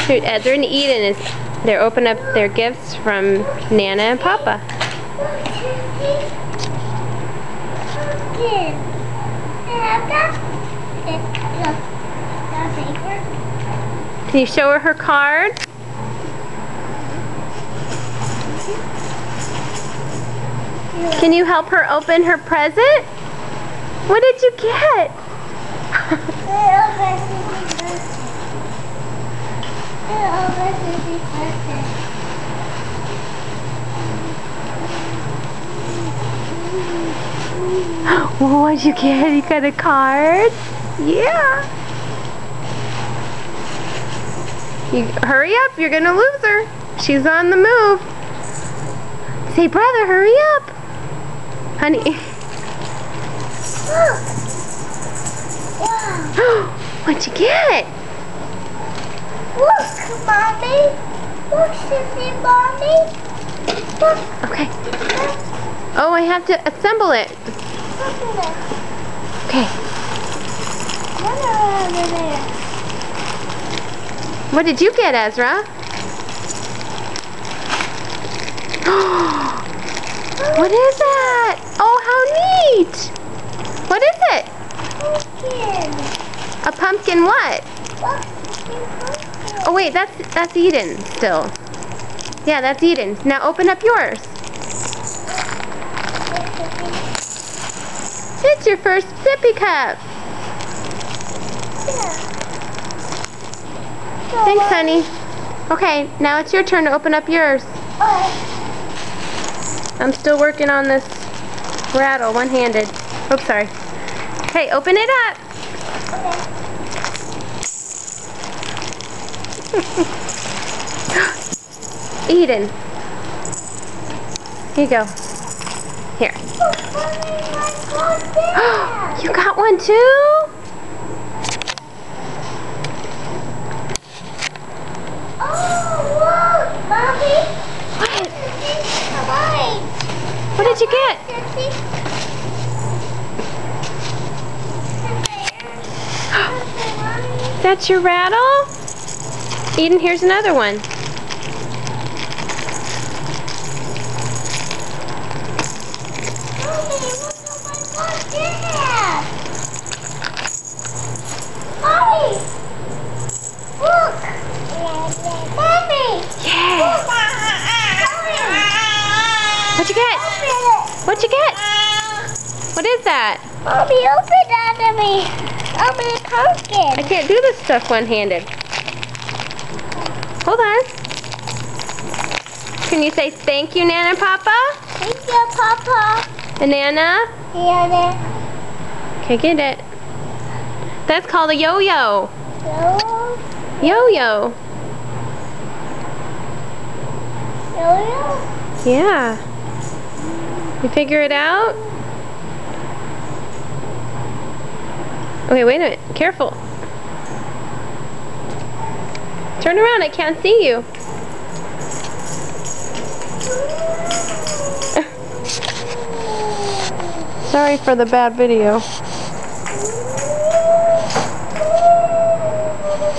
Here, Ezra and Eden they're opening up their gifts from Nana and Papa. Can you show her card? Can you help her open her present? What did you get? What'd you get? You got a card? Yeah. You hurry up, you're gonna lose her. She's on the move. Say, brother, hurry up. Honey. Wow. What'd you get? Look, Mommy. Look, Sissy, Mommy. Look. Okay. Oh, I have to assemble it. Okay. What did you get, Ezra? What is that? Oh, how neat! What is it? Pumpkin. A pumpkin what? Oh wait, that's Eden still. Yeah, that's Eden. Now open up yours. It's your first sippy cup. Thanks, honey. Okay, now it's your turn to open up yours. I'm still working on this rattle, one-handed. Oops, sorry. Okay, open it up. Eden. Here you go. Here. You got one too? Mommy. What? What did you get? That's your rattle? Eden, here's another one. Mommy, look. Mommy. Yeah. What'd you get? What'd you get? What is that? Mommy, open that to me. Open the pumpkin. I can't do this stuff one-handed. Hold on. Can you say thank you, Nana and Papa? Thank you, Papa. And Nana? Nana. Okay, get it. That's called a yo-yo. Yo-yo. Yo-yo? Yeah. You figure it out? Okay, wait a minute. Careful. Turn around. I can't see you. Sorry for the bad video.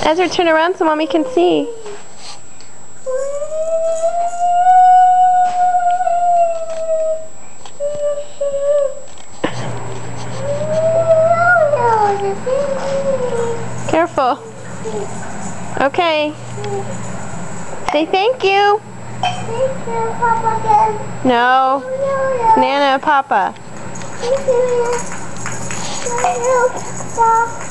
Ezra, turn around so Mommy can see. Careful. Okay. Say thank you. Thank you, Papa again. No. Nana and Papa. Thank you, Papa.